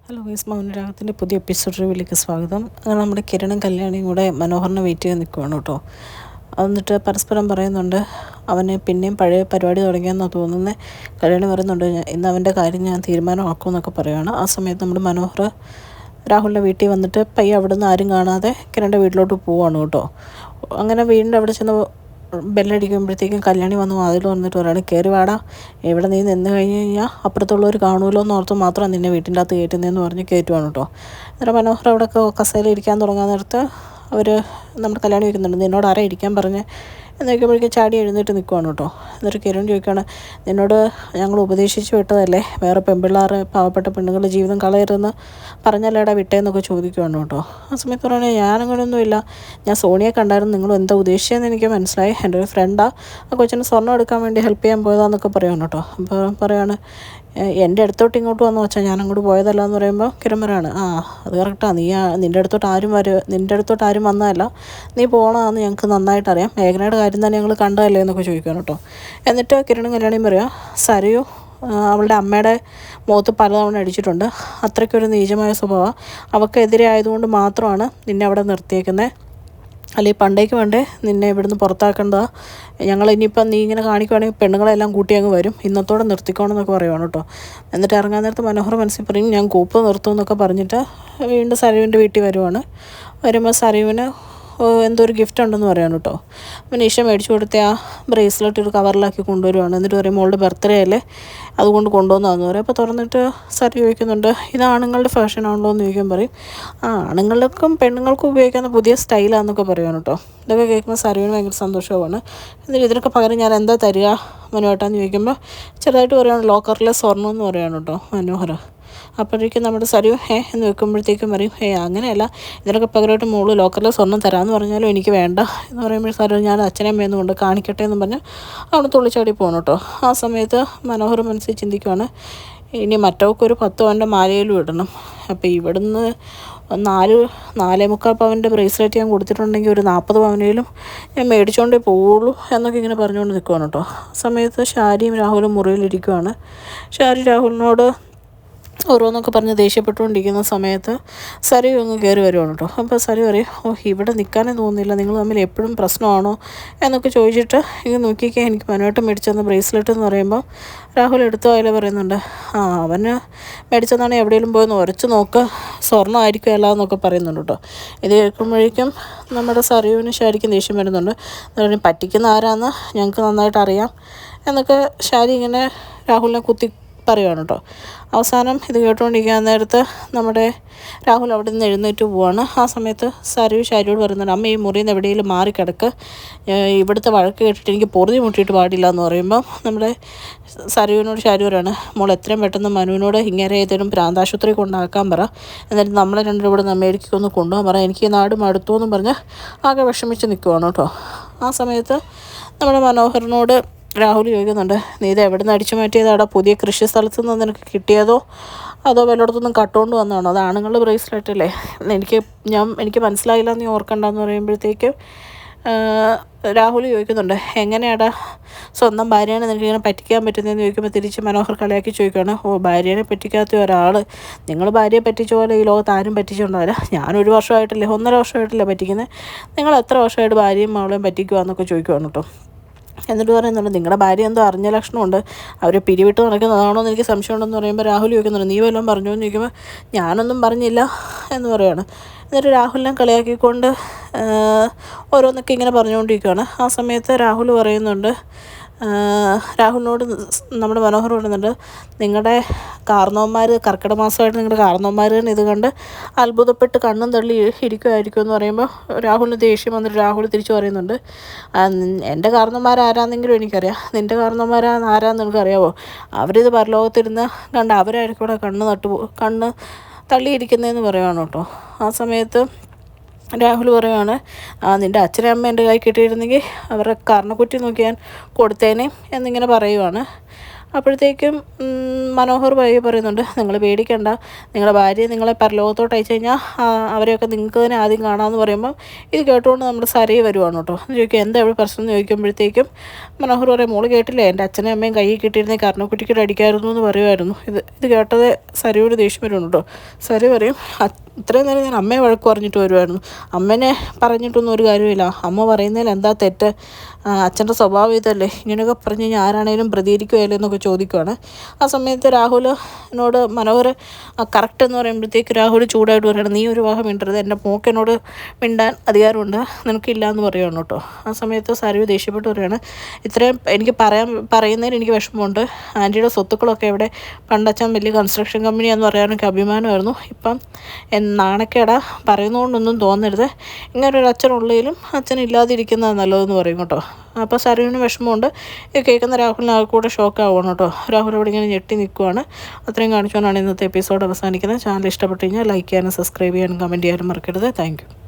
Hello guys, മൗനരാഗത്തിൻ്റെ പുതിയ episode റിവ്യൂയിലേക്ക് സ്വാഗതം. അങ്ങനെ നമ്മുടെ കിരണും കല്യാണിയും കൂടെ മനോഹറിനെ വെയിറ്റ് ചെയ്ത് നിൽക്കുകയാണ് കേട്ടോ. എന്നിട്ട് പരസ്പരം പറയുന്നുണ്ട്, അവന് പിന്നെയും പഴയ പരിപാടി തുടങ്ങിയെന്നാണ് തോന്നുന്നത്. കല്യാണി പറയുന്നുണ്ട്, ഇന്ന് അവൻ്റെ കാര്യം ഞാൻ തീരുമാനമാക്കുമെന്നൊക്കെ പറയുകയാണ്. ആ സമയത്ത് നമ്മുടെ മനോഹർ രാഹുലിൻ്റെ വീട്ടിൽ വന്നിട്ട് പയ്യെ അവിടെ നിന്ന് ആരും കാണാതെ കിരണിൻ്റെ വീട്ടിലോട്ട് പോവുകയാണ് കേട്ടോ. അങ്ങനെ വീടിൻ്റെ അവിടെ ചെന്ന് ബെല്ലടിക്കുമ്പോഴത്തേക്കും കല്യാണി വന്ന് വാതിൽ വന്നിട്ട് പറയുകയാണ്, കയറി വാടാ, ഇവിടെ നീ നിന്ന് കഴിഞ്ഞ് കഴിഞ്ഞാൽ അപ്പുറത്തുള്ളവർ കാണുമല്ലോ എന്ന് ഓർത്ത് മാത്രം നിന്നെ വീട്ടിൻ്റെ അകത്ത് കയറ്റുന്നതെന്ന് പറഞ്ഞ് കയറ്റുവാണ് കേട്ടോ. അന്നേരം മനോഹർ അവിടെ കസേരയിൽ ഇരിക്കാൻ തുടങ്ങാൻ നേരത്ത് അവർ നമ്മുടെ കല്യാണി ചോദിക്കുന്നുണ്ട്, നിന്നോട് ആരാ ഇരിക്കാൻ പറഞ്ഞ് എന്ന് ചോദിക്കുമ്പോഴേക്കും ചാടി എഴുന്നേറ്റ് നിൽക്കുവാണ് കേട്ടോ. എന്നിട്ട് കിരൺ ചോദിക്കുകയാണ്, നിന്നോട് ഞങ്ങൾ ഉപദേശിച്ച് വിട്ടതല്ലേ, വേറെ പെൺപിള്ളേർ പാവപ്പെട്ട പെണ്ണുങ്ങളുടെ ജീവിതം കളയരുതെന്ന് പറഞ്ഞല്ലേടാ വിട്ടേന്നൊക്കെ ചോദിക്കുവാണ് കേട്ടോ. ആ സമയത്ത് പറയുന്നത്, ഞാനങ്ങനെയൊന്നുമില്ല, ഞാൻ സോണിയെ കണ്ടായിരുന്നു, നിങ്ങൾ എന്താ ഉദ്ദേശിച്ചതെന്ന് എനിക്ക് മനസ്സിലായി, എൻ്റെ ഒരു ഫ്രണ്ടാണ്, ആ കൊച്ചിന് സ്വർണ്ണം എടുക്കാൻ വേണ്ടി ഹെൽപ്പ് ചെയ്യാൻ പോയതാന്നൊക്കെ പറയുവാണ് കേട്ടോ. അപ്പോൾ പറയാണ്, എൻ്റെ അടുത്തോട്ട് ഇങ്ങോട്ട് വന്നു വെച്ചാൽ ഞാൻ അങ്ങോട്ട് പോയതല്ല എന്ന് പറയുമ്പോൾ കിരൺ പറയാണ്, അത് കറക്റ്റാണ്, നിൻ്റെ അടുത്തോട്ട് ആരും വന്നതല്ല, നീ പോകണമെന്ന് ഞങ്ങൾക്ക് നന്നായിട്ടറിയാം, മേഘനയുടെ കാര്യം തന്നെ ഞങ്ങൾ കണ്ടതല്ലേ എന്നൊക്കെ ചോദിക്കണം കേട്ടോ. എന്നിട്ട് കിരണും കല്യാണിയും പറയാം, സരയു അവളുടെ അമ്മയുടെ മുഖത്ത് പലതവണ അടിച്ചിട്ടുണ്ട്, അത്രയ്ക്കൊരു നീചമായ സ്വഭാവം, അവൾക്കെതിരെ ആയതുകൊണ്ട് മാത്രമാണ് നിന്നെ അവിടെ നിർത്തിയേക്കുന്നത്, അല്ലെങ്കിൽ പണ്ടേക്ക് വേണ്ടേ നിന്നെ ഇവിടുന്ന് പുറത്താക്കേണ്ടതാണ്, ഞങ്ങൾ ഇനിയിപ്പം നീ ഇങ്ങനെ കാണിക്കുവാണെങ്കിൽ പെണ്ണുങ്ങളെല്ലാം കൂട്ടി അങ്ങ് വരും, ഇന്നത്തോടെ നിർത്തിക്കോണമെന്നൊക്കെ പറയുവാണ് കേട്ടോ. എന്നിട്ട് ഇറങ്ങാൻ നേരത്ത് മനോഹർ മനസ്സിൽ പറയും, ഞാൻ കൂപ്പ് നിർത്തും എന്നൊക്കെ പറഞ്ഞിട്ട് വീണ്ടും സരയുവിൻ്റെ വീട്ടിൽ വരുമ്പോൾ സരയുവിന് എന്തോ ഒരു ഗിഫ്റ്റ് ഉണ്ടെന്ന് പറയാണ് കേട്ടോ. പിന്നെ ഈശ മേടിച്ചു കൊടുത്ത ആ ബ്രേസ്ലെറ്റ് ഒരു കവറിലാക്കി കൊണ്ടുവരുവാണ്. എന്നിട്ട് പറയും, മോളുടെ ബർത്ത്ഡേ അല്ലേ, അതുകൊണ്ട് കൊണ്ടുവന്നതെന്ന് പറയും. അപ്പോൾ തുറന്നിട്ട് സരി ചോദിക്കുന്നുണ്ട്, ഇത് ആണുങ്ങളുടെ ഫാഷൻ ആണല്ലോ എന്ന് ചോദിക്കാൻ പറയും, ആണുങ്ങൾക്കും പെണ്ണുങ്ങൾക്കും ഉപയോഗിക്കുന്ന പുതിയ സ്റ്റൈലാണെന്നൊക്കെ പറയുവാണ് കേട്ടോ. ഇതൊക്കെ കേൾക്കുമ്പോൾ സരുവിന് ഭയങ്കര സന്തോഷമാണ്. എന്നിട്ട് ഇതിനൊക്കെ പകരം ഞാൻ എന്താ തരിക മനുവേട്ടാന്ന് ചോദിക്കുമ്പോൾ ചെറുതായിട്ട് പറയുകയാണ്, ലോക്കറിലെ സ്വർണ്ണം എന്ന് പറയുകയാണ് കേട്ടോ മനോഹർ. അപ്പോഴേക്കും നമ്മുടെ സരു എന്ന് വെക്കുമ്പോഴത്തേക്കും പറയും, അങ്ങനെയല്ല, ഇതിനൊക്കെ പകരമായിട്ട് മോള് ലോക്കറിലെ സ്വർണ്ണം തരാമെന്ന് പറഞ്ഞാലും എനിക്ക് വേണ്ട എന്ന് പറയുമ്പോൾ സരു, ഞാൻ അച്ഛനെ അമ്മയെന്ന് കൊണ്ട് കാണിക്കട്ടെ എന്ന് പറഞ്ഞ് അവിടെ തുള്ളിച്ചാടി പോകണം കേട്ടോ. ആ സമയത്ത് മനോഹർ മനസ്സിൽ ചിന്തിക്കുവാണ്, ഇനി മറ്റവർക്കൊരു 10 പവൻ്റെ മാലയിലും ഇടണം, അപ്പോൾ ഇവിടുന്ന് 4.25 പവൻ്റെ ബ്രേസ്ലെറ്റ് ഞാൻ കൊടുത്തിട്ടുണ്ടെങ്കിൽ ഒരു 40 പവനേലും ഞാൻ മേടിച്ചുകൊണ്ടേ പോവുള്ളൂ എന്നൊക്കെ ഇങ്ങനെ പറഞ്ഞുകൊണ്ട് നിൽക്കുവാണ് കേട്ടോ. ആ സമയത്ത് ഷാരിയും രാഹുലും മുറിയിലിരിക്കുവാണ്. ഷാരി രാഹുലിനോട് ഓരോന്നൊക്കെ പറഞ്ഞ് ദേഷ്യപ്പെട്ടുകൊണ്ടിരിക്കുന്ന സമയത്ത് സരി അങ്ങ് കയറി വരുവാണ് കേട്ടോ. അപ്പോൾ സരി പറയും, ഇവിടെ നിൽക്കാനേ തോന്നുന്നില്ല, നിങ്ങൾ തമ്മിൽ എപ്പോഴും പ്രശ്നമാണോ എന്നൊക്കെ ചോദിച്ചിട്ട് ഇങ്ങനെ നോക്കിയൊക്കെ എനിക്ക് മനുവേട്ടൻ മേടിച്ചെന്ന ബ്രേസ്ലെറ്റ് എന്ന് പറയുമ്പോൾ രാഹുൽ എടുത്തു അതിൽ പറയുന്നുണ്ട്, അവന് മേടിച്ചെന്നാണ് എവിടെയെങ്കിലും പോയി ഉരച്ച് നോക്ക്, സ്വർണ്ണമായിരിക്കുമല്ല എന്നൊക്കെ പറയുന്നുണ്ട് കേട്ടോ. ഇത് കേൾക്കുമ്പോഴേക്കും നമ്മുടെ സരിയുവിന് ശാരിക്കും ദേഷ്യം വരുന്നുണ്ട്. അതുകൊണ്ട് പറ്റിക്കുന്ന ആരാന്ന് ഞങ്ങൾക്ക് നന്നായിട്ട് അറിയാം എന്നൊക്കെ ശാരി ഇങ്ങനെ രാഹുലിനെ കുത്തി പറയുവാണ് കേട്ടോ. അവസാനം ഇത് കേട്ടുകൊണ്ടിരിക്കാൻ നേരത്ത് നമ്മുടെ രാഹുൽ അവിടെ നിന്ന് എഴുന്നേറ്റ് പോവാണ്. ആ സമയത്ത് സരു ഷാരിയോട് പറയുന്നുണ്ട്, അമ്മ ഈ മുറിയിൽ നിന്ന് എവിടെയെങ്കിലും മാറിക്കിടക്ക്, ഇവിടുത്തെ വഴക്ക് കേട്ടിട്ട് എനിക്ക് പൊറുതി മുട്ടിയിട്ട് പാടില്ല എന്ന് പറയുമ്പം നമ്മുടെ സരുവിനോട് ഷാരി പറയാണ്, മോൾ എത്രയും പെട്ടെന്ന് മനുവിനോട് ഇങ്ങനെ ഏതെങ്കിലും പ്രാന്താശുപത്രി കൊണ്ടാക്കാൻ പറ, എന്നിട്ട് നമ്മളെ രണ്ടും ഇവിടെ അമേരിക്കയ്ക്കൊന്ന് കൊണ്ടുപോകാൻ പറ, എനിക്ക് ഈ നാട് മടുത്തു എന്നും പറഞ്ഞ് ആകെ വിഷമിച്ച് നിൽക്കുവാണ് കേട്ടോ. ആ സമയത്ത് നമ്മുടെ മനോഹറിനോട് രാഹുൽ ചോദിക്കുന്നുണ്ട്, നീ ഇത് എവിടെ നിന്ന് അടിച്ചു മാറ്റിയതാടാ, പുതിയ കൃഷി സ്ഥലത്ത് നിന്ന് നിനക്ക് കിട്ടിയതോ അതോ വല്ലയിടത്തുനിന്നും കട്ടുകൊണ്ട് വന്നതാണോ, അത് ആണുങ്ങളുടെ ബ്രേസ്ലെറ്റ് അല്ലേ, എനിക്ക് മനസ്സിലായില്ല നീ ഓർക്കണ്ടെന്ന് പറയുമ്പോഴത്തേക്കും രാഹുൽ ചോദിക്കുന്നുണ്ട്, എങ്ങനെയാടാ സ്വന്തം ഭാര്യനെ നിനക്കിങ്ങനെ പറ്റിക്കാൻ പറ്റുന്നതെന്ന് ചോദിക്കുമ്പോൾ തിരിച്ച് മനോഹർ കളിയാക്കി ചോദിക്കുകയാണ്, ഭാര്യനെ പറ്റിക്കാത്ത ഒരാൾ, നിങ്ങൾ ഭാര്യയെ പറ്റിച്ച പോലെ ഈ ലോകത്ത് ആരും പറ്റിച്ചുകൊണ്ടാവില്ല, ഞാൻ 1 വർഷമായിട്ടില്ലേ 1.5 വർഷമായിട്ടില്ലേ പറ്റിക്കുന്നത്, നിങ്ങൾ എത്ര വർഷമായിട്ട് ഭാര്യയും മകളെയും പറ്റിക്കുവാന്നൊക്കെ ചോദിക്കുവാണ് കേട്ടോ. എന്നിട്ട് പറയുന്നുണ്ട്, നിങ്ങളുടെ ഭാര്യ എന്തോ അറിഞ്ഞ ലക്ഷണമുണ്ട്, അവർ പിരിവിട്ട് നടക്കുന്നതാണോ എന്ന് എനിക്ക് സംശയമുണ്ടെന്ന് പറയുമ്പോൾ രാഹുൽ ചോദിക്കുന്നുണ്ട്, നീ വല്ലതും പറഞ്ഞോ എന്ന് ചോദിക്കുമ്പോൾ ഞാനൊന്നും പറഞ്ഞില്ല എന്ന് പറയുകയാണ്. എന്നിട്ട് രാഹുലിനെ കളിയാക്കിക്കൊണ്ട് ഓരോന്നൊക്കെ ഇങ്ങനെ പറഞ്ഞുകൊണ്ടിരിക്കുകയാണ്. ആ സമയത്ത് രാഹുൽ പറയുന്നുണ്ട്, രാഹുലിനോട് നമ്മുടെ മനോഹർ പറയുന്നുണ്ട്, നിങ്ങളുടെ കാരണവന്മാർ കർക്കിടക മാസമായിട്ട് നിങ്ങളുടെ കാരണവന്മാർ തന്നെ ഇത് കണ്ട് അത്ഭുതപ്പെട്ട് കണ്ണും തള്ളി ഇരിക്കുമായിരിക്കും എന്ന് പറയുമ്പോൾ രാഹുലിന് ദേഷ്യം വന്നിട്ട് രാഹുൽ തിരിച്ചു പറയുന്നുണ്ട്, എൻ്റെ കാരണവന്മാരാരാന്നെങ്കിലും എനിക്കറിയാം, നിൻ്റെ കാരണവന്മാരാരാന്ന് നിനക്കറിയാവോ, അവരിത് പരലോകത്തിരുന്ന് കണ്ട് അവരായിരിക്കും ഇവിടെ കണ്ണ് തള്ളിയിരിക്കുന്നതെന്ന് പറയുവാണ് കേട്ടോ. ആ സമയത്ത് രാഹുൽ പറയുവാണ്, നിൻ്റെ അച്ഛനും അമ്മ എൻ്റെ കൈ കിട്ടിയിരുന്നെങ്കിൽ അവരുടെ കർണക്കുറ്റി നോക്കി ഞാൻ കൊടുത്തേനെ എന്നിങ്ങനെ പറയുവാണ്. അപ്പോഴത്തേക്കും മനോഹർ ഭായി പറയുന്നുണ്ട്, നിങ്ങൾ പേടിക്കണ്ട, നിങ്ങളുടെ ഭാര്യയെ നിങ്ങളെ പരലോകത്തോട്ട് അയച്ചു കഴിഞ്ഞാൽ അവരെയൊക്കെ നിങ്ങൾക്ക് തന്നെ ആദ്യം കാണാമെന്ന് പറയുമ്പോൾ ഇത് കേട്ടുകൊണ്ട് നമ്മുടെ സരയെ വരുവാണ് കേട്ടോ. ചോദിക്കും എന്താ ഇവിടെ പ്രശ്നം എന്ന് ചോദിക്കുമ്പോഴത്തേക്കും മനോഹർ പറയും, മോള് കേട്ടില്ലേ, എൻ്റെ അച്ഛനും അമ്മയും കയ്യിൽ കിട്ടിയിരുന്നേ കർണക്കുട്ടിക്കിട്ട് അടിക്കായിരുന്നു എന്ന് പറയുമായിരുന്നു. ഇത് കേട്ടത് സരയോട് ദേഷ്യം വരുന്നുണ്ട് കേട്ടോ. സര പറയും, ഇത്രയും നേരം ഞാൻ അമ്മയെ വഴക്ക് പറഞ്ഞിട്ട് വരുമായിരുന്നു, അമ്മനെ പറഞ്ഞിട്ടൊന്നും ഒരു കാര്യമില്ല, അമ്മ പറയുന്നതിൽ എന്താ തെറ്റ്, അച്ഛൻ്റെ സ്വഭാവം ഇതല്ലേ, ഇങ്ങനെയൊക്കെ പറഞ്ഞ് കഴിഞ്ഞാൽ ആരാണേലും പ്രതികരിക്കുകയല്ലേ എന്നൊക്കെ ചോദിക്കുവാണ്. ആ സമയത്ത് രാഹുലിനോട് മനോഹർ കറക്റ്റ് എന്ന് പറയുമ്പോഴത്തേക്ക് രാഹുൽ ചൂടായിട്ട് പറയുകയാണ്, നീ ഒരു വാഹം മിണ്ടരുത്, എൻ്റെ മോക്കെന്നോട് മിണ്ടാൻ അധികാരമുണ്ട്, നിനക്കില്ല എന്ന് പറയുകയാണ് കേട്ടോ. ആ സമയത്ത് സരു ദേഷ്യപ്പെട്ട് പറയുകയാണ്, ഇത്രയും എനിക്ക് പറയുന്നതിന് എനിക്ക് വിഷമമുണ്ട്, ആൻറ്റിയുടെ സ്വത്തുക്കളൊക്കെ ഇവിടെ പണ്ടച്ഛൻ വലിയ കൺസ്ട്രക്ഷൻ കമ്പനിയാണെന്ന് പറയാനൊക്കെ അഭിമാനമായിരുന്നു, ഇപ്പം നാണക്കേടാ, പറയുന്നതുകൊണ്ടൊന്നും തോന്നരുത്, ഇങ്ങനെ ഒരു അച്ഛനുള്ളതിലും അച്ഛനില്ലാതിരിക്കുന്നതാണ് നല്ലതെന്ന് പറയും കേട്ടോ. അപ്പോൾ സരുവിന് വിഷമമുണ്ട്. കേൾക്കുന്ന രാഹുലിന് കൂടെ ഷോക്ക് ആവുകയാണ് കേട്ടോ. രാഹുൽ അവിടെ ഇങ്ങനെ ഞെട്ടി നിൽക്കുവാണ്. അത്രയും കാണിച്ചുകൊണ്ടാണ് ഇന്നത്തെ എപ്പിസോഡ് അവസാനിക്കുന്നത്. ചാനൽ ഇഷ്ടപ്പെട്ട് കഴിഞ്ഞാൽ ലൈക്ക് ചെയ്യാനും സബ്സ്ക്രൈബ് ചെയ്യാനും കമൻറ്റ് ചെയ്യാനും മറക്കരുത്. Thank you.